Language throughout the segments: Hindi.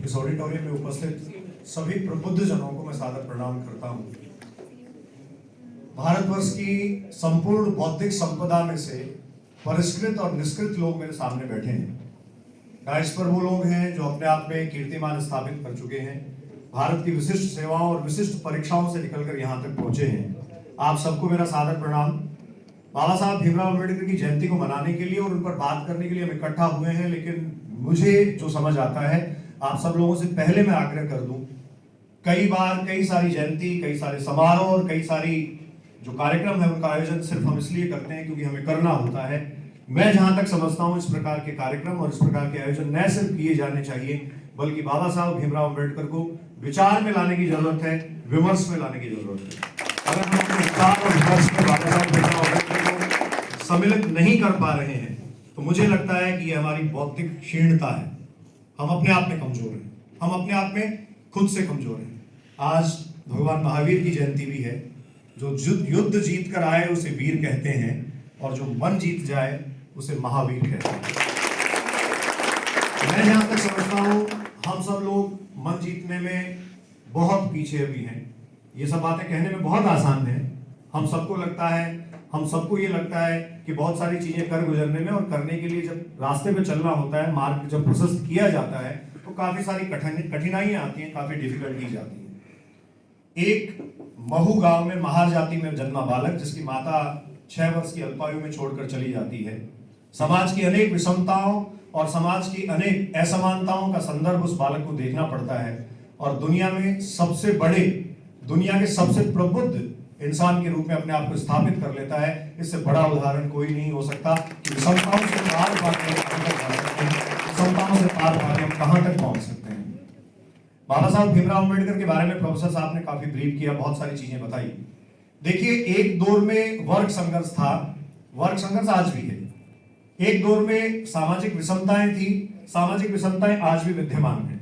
इस ऑडिटोरियम में उपस्थित सभी प्रबुद्ध जनों को मैं सादर प्रणाम करता हूं। भारतवर्ष की संपूर्ण बौद्धिक संपदा में से परिष्कृत और निष्कृत लोग मेरे सामने बैठे हैं। डायस पर वो लोग हैं जो अपने आप में कीर्तिमान स्थापित कर चुके हैं, भारत की विशिष्ट सेवाओं और विशिष्ट परीक्षाओं से निकलकर यहाँ तक पहुंचे हैं। आप सबको मेरा सादर प्रणाम। बाबा साहब भीमराव अम्बेडकर की जयंती को मनाने के लिए और उन पर बात करने के लिए हम इकट्ठा हुए हैं, लेकिन मुझे जो समझ आता है आप सब लोगों से पहले मैं आग्रह कर दूं, कई बार कई सारी जयंती, कई सारे समारोह और कई सारी जो कार्यक्रम है उनका आयोजन सिर्फ हम इसलिए करते हैं क्योंकि हमें करना होता है। मैं जहां तक समझता हूं इस प्रकार के कार्यक्रम और इस प्रकार के आयोजन न सिर्फ किए जाने चाहिए बल्कि बाबा साहब भीमराव अम्बेडकर को विचार में लाने की जरूरत है, विमर्श में लाने की जरूरत है। अगर हम अपने विचार और विमर्श में बाबा साहब भीमराव अम्बेडकर को सम्मिलित नहीं कर पा रहे हैं तो मुझे लगता है कि यह हमारी बौद्धिक क्षीणता है। हम अपने आप में कमजोर हैं, हम अपने आप में खुद से कमजोर हैं। आज भगवान महावीर की जयंती भी है। जो युद्ध जीत कर आए उसे वीर कहते हैं और जो मन जीत जाए उसे महावीर कहते हैं। मैं जहां तक समझता हूं हम सब लोग मन जीतने में बहुत पीछे अभी हैं। ये सब बातें कहने में बहुत आसान है। हम सबको ये लगता है कि बहुत सारी चीजें कर गुजरने में और करने के लिए जब रास्ते पे चलना होता है, मार्ग जब प्रशस्त किया जाता है तो काफी सारी कठिनाइयां आती हैं, काफी डिफिकल्टीज आती हैं। एक महू गांव में महार जाति में जन्मा बालक जिसकी माता 6 वर्ष की अल्पायु में छोड़कर चली जाती है, समाज की अनेक विषमताओं और समाज की अनेक असमानताओं का संदर्भ उस बालक को देखना पड़ता है और दुनिया में सबसे बड़े, दुनिया के सबसे प्रबुद्ध इंसान के रूप में अपने आप को स्थापित कर लेता है। इससे बड़ा उदाहरण कोई नहीं हो सकता कि विषमताओं से पार भागे हम कहां तक पहुंच सकते हैं। बाबा साहब भीमराव अम्बेडकर के बारे में प्रोफेसर साहब ने काफी ब्रीफ किया, बहुत सारी चीजें बताई। देखिए, एक दौर में वर्ग संघर्ष था, वर्ग संघर्ष आज भी है। एक दौर में सामाजिक विषमताएं थी, सामाजिक विषमताएं आज भी विद्यमान है।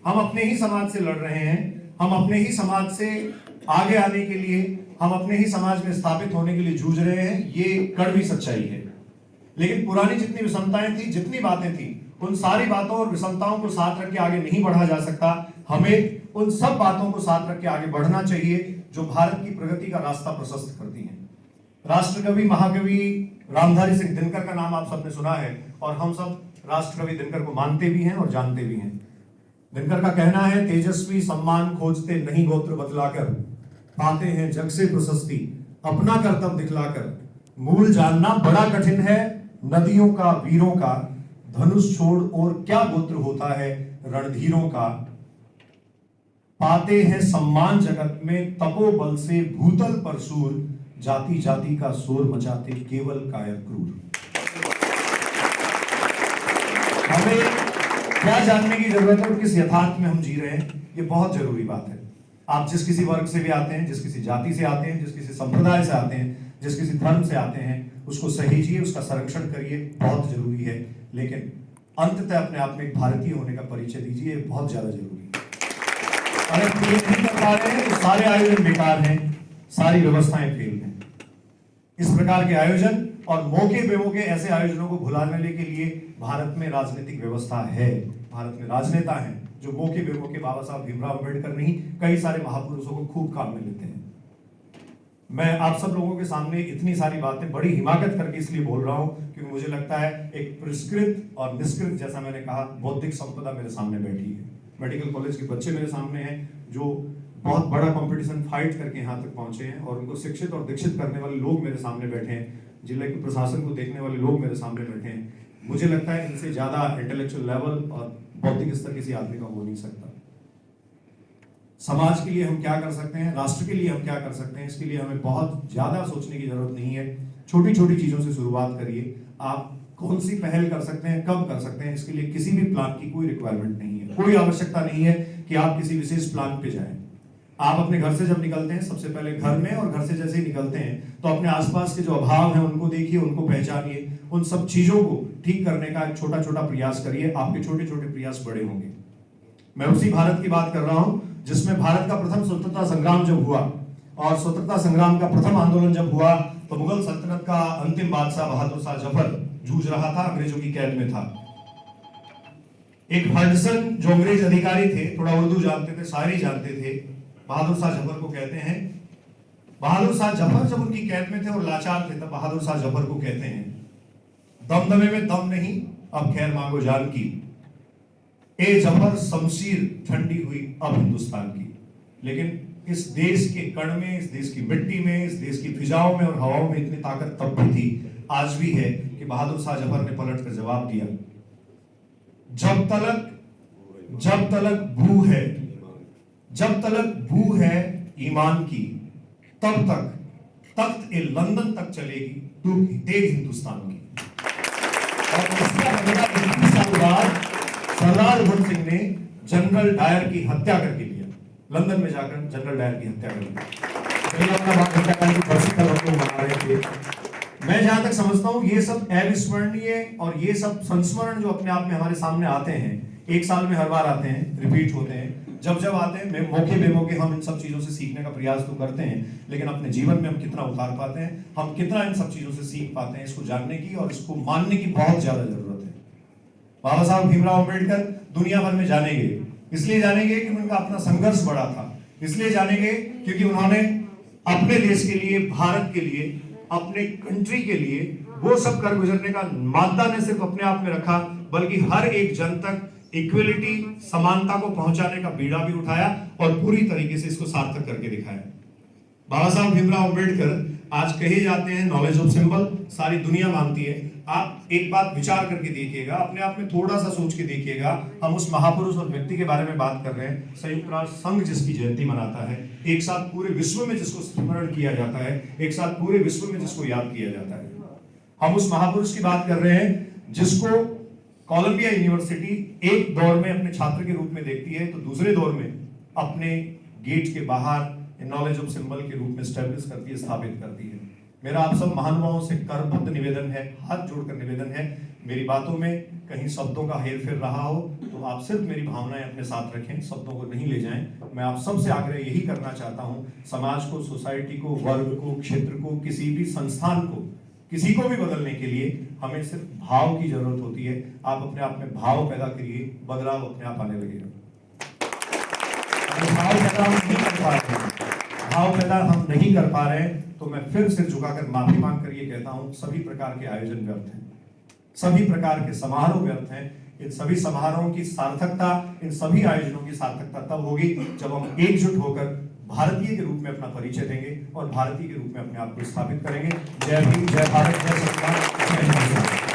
हम अपने ही समाज से लड़ रहे हैं, हम अपने ही समाज से आगे आने के लिए, हम अपने ही समाज में स्थापित होने के लिए जूझ रहे हैं। ये कड़वी सच्चाई है। लेकिन पुरानी जितनी विषमताएं थी, जितनी बातें थी, उन सारी बातों और विषमताओं को साथ रख के आगे नहीं बढ़ा जा सकता। हमें उन सब बातों को साथ रख के आगे बढ़ना चाहिए जो भारत की प्रगति का रास्ता प्रशस्त करती हैं। राष्ट्रकवि महाकवि रामधारी सिंह दिनकर का नाम आप सबने सुना है और हम सब राष्ट्रकवि दिनकर को मानते भी हैं और जानते भी हैं। दिनकर का कहना है, तेजस्वी सम्मान खोजते नहीं गोत्र बतलाकर, पाते हैं जग से प्रशस्ति अपना कर्तव्य दिखलाकर। मूल जानना बड़ा कठिन है नदियों का, वीरों का, धनुष छोड़ और क्या गोत्र होता है रणधीरों का। पाते हैं सम्मान जगत में तपोबल से भूतल पर सूर, जाति जाति का शोर मचाते केवल कायर क्रूर। हमें क्या जानने की जरूरत है और किस यथार्थ में हम जी रहे हैं, ये बहुत जरूरी बात है। आप जिस किसी वर्ग से भी आते हैं, जिस किसी जाति से आते हैं, जिस किसी संप्रदाय से आते हैं, जिस किसी धर्म से आते हैं, उसको सहेजिए, उसका संरक्षण करिए, बहुत जरूरी है। लेकिन अंततः अपने आप में एक भारतीय होने का परिचय दीजिए, बहुत ज्यादा जरूरी है। अगर ये नहीं कर पा रहे हैं तो सारे आयोजन बेकार हैं, सारी व्यवस्थाएं फेल हैं। इस प्रकार के आयोजन और मौके बेमौके ऐसे आयोजनों को भुलाने के लिए भारत में राजनीतिक व्यवस्था है, भारत में राजनेता हैं जो मौके बेमौके बाबा साहब भीमराव अम्बेडकर नहीं, कई सारे महापुरुषों को खूब काम में लेते हैं। मैं आप सब लोगों के सामने इतनी सारी बातें बड़ी हिमाकत करके इसलिए बोल रहा हूं क्योंकि मुझे लगता है एक परिष्कृत और निष्कृत, जैसा मैंने कहा, बौद्धिक संपदा मेरे सामने बैठी है। मेडिकल कॉलेज के बच्चे मेरे सामने हैं जो बहुत बड़ा कंपटीशन फाइट करके यहाँ तक पहुंचे हैं और उनको शिक्षित और दीक्षित करने वाले लोग मेरे सामने बैठे हैं। जिले के प्रशासन को देखने वाले लोग मेरे सामने बैठे हैं। मुझे लगता है इनसे ज्यादा इंटेलेक्चुअल लेवल और बौद्धिक स्तर किसी आदमी का हो नहीं सकता। समाज के लिए हम क्या कर सकते हैं, राष्ट्र के लिए हम क्या कर सकते हैं, इसके लिए हमें बहुत ज्यादा सोचने की जरूरत नहीं है। छोटी छोटी चीजों से शुरुआत करिए। आप कौन सी पहल कर सकते हैं, कब कर सकते हैं, इसके लिए किसी भी प्लान की कोई रिक्वायरमेंट नहीं है, कोई आवश्यकता नहीं है कि आप किसी विशेष प्लान पे जाएं। आप अपने घर से जब निकलते हैं, सबसे पहले घर में और घर से जैसे ही निकलते हैं तो अपने आसपास के जो अभाव हैं उनको देखिए, उनको पहचानिए, उन सब चीजों को ठीक करने का एक छोटा छोटा प्रयास करिए। आपके छोटे छोटे प्रयास बड़े होंगे। मैं उसी भारत की बात कर रहा हूं जिसमें भारत का प्रथम स्वतंत्रता संग्राम जब हुआ और स्वतंत्रता संग्राम का प्रथम आंदोलन जब हुआ तो मुगल सल्तनत का अंतिम बादशाह बहादुर शाह जफर जूझ रहा था, अंग्रेजों की कैद में था। एक हडसन जो अंग्रेज अधिकारी थे, थोड़ा उर्दू जानते थे, शायरी जानते थे, बहादुर शाह जफर को कहते हैं। बहादुर शाह जफर जब उनकी कैद में थे और लाचार थे, तब बहादुर शाह जफर को कहते हैं, दमदमे में दम नहीं, अब खैर मांगो जान की, ए जफर शमशीर ठंडी हुई अब हिंदुस्तान की। लेकिन इस देश के कण में, इस देश की मिट्टी में, इस देश की फिजाओं में और हवाओं में इतनी ताकत तब भी थी, आज भी है, कि बहादुर शाह जफर ने पलट कर जवाब दिया, जब तलक भू है, जब तलक भू है ईमान की, तब तक तख्त ए लंदन तक चलेगी तू तेज हिंदुस्तान की। और उसके अगला 21 साल बाद सरदार भगत सिंह ने जनरल डायर की हत्या करके लिया, लंदन में जाकर जनरल डायर की हत्या कर ली। हत्याकांड की बरसी तक हम लोग मना रहे थे। मैं जहां तक समझता हूं ये सब अविस्मरणीय और ये सब संस्मरण जो अपने आप में हमारे सामने आते हैं, एक साल में हर बार आते हैं, रिपीट होते हैं, जब आते हैं मौके बेमौके हम इन सब चीजों से सीखने का प्रयास तो करते हैं, लेकिन अपने जीवन में हम कितना उतार पाते हैं, हम कितना इन सब चीजों से सीख पाते हैं, इसको जानने की और इसको मानने की बहुत ज्यादा जरूरत है। बाबा साहब भीमराव अम्बेडकर दुनिया भर में जाने गए, इसलिए जाने गए कि उनका अपना संघर्ष बड़ा था, इसलिए जाने गए क्योंकि उन्होंने अपने देश के लिए, भारत के लिए, अपने कंट्री के लिए वो सब कर गुजरने का मादा न सिर्फ अपने आप में रखा, बल्कि हर एक जन तक इक्वलिटी, समानता को पहुंचाने का बीड़ा भी उठाया और पूरी तरीके से इसको सार्थक करके दिखाया। बाबा साहब भीमराव अम्बेडकर आज कहे जाते हैं नॉलेज ऑफ सिंबल, सारी दुनिया मानती है। आप एक बात विचार करके देखिएगा, अपने आप में थोड़ा सा सोच के देखिएगा, हम उस महापुरुष और व्यक्ति के बारे में बात कर रहे हैं, संयुक्त राष्ट्र संघ जिसकी जयंती मनाता है, एक साथ पूरे विश्व में जिसको स्मरण किया जाता है, एक साथ पूरे विश्व में जिसको याद किया जाता है, हम उस महापुरुष की बात कर रहे हैं जिसको कोलंबिया यूनिवर्सिटी एक दौर में अपने छात्र के रूप में देखती है, तो दूसरे दौर में अपने गेट के बाहर नॉलेज ऑफ सिंबल के रूप में स्टैब्लिश करती है, स्थापित करती है। मेरा आप सब महानुभावों से करबद्ध निवेदन है, हाथ जोड़कर निवेदन है, मेरी बातों में कहीं शब्दों का हेरफेर रहा हो तो आप सिर्फ मेरी भावनाएं अपने साथ रखें, शब्दों को नहीं ले जाएं। मैं आप सबसे आग्रह यही करना चाहता हूं, समाज को, सोसाइटी को, वर्ग को, क्षेत्र को, किसी भी संस्थान को, किसी को भी बदलने के लिए हमें सिर्फ भाव की जरूरत होती है। आप अपने आप में भाव पैदा करिए, बदलाव अपने आप आने लगेगा। भाव पैदा हम नहीं कर पा रहे हैं तो मैं फिर सिर झुकाकर माफी मांग कर ये कहता हूं, सभी प्रकार के आयोजन व्यर्थ हैं, सभी प्रकार के समारोह व्यर्थ हैं। इन सभी समारोहों की सार्थकता, इन सभी आयोजनों की सार्थकता तब होगी जब हम एकजुट होकर भारतीय के रूप में अपना परिचय देंगे और भारतीय के रूप में अपने आप को स्थापित करेंगे। जय भीम, जय भारत, जय संविधान, जय हिंद।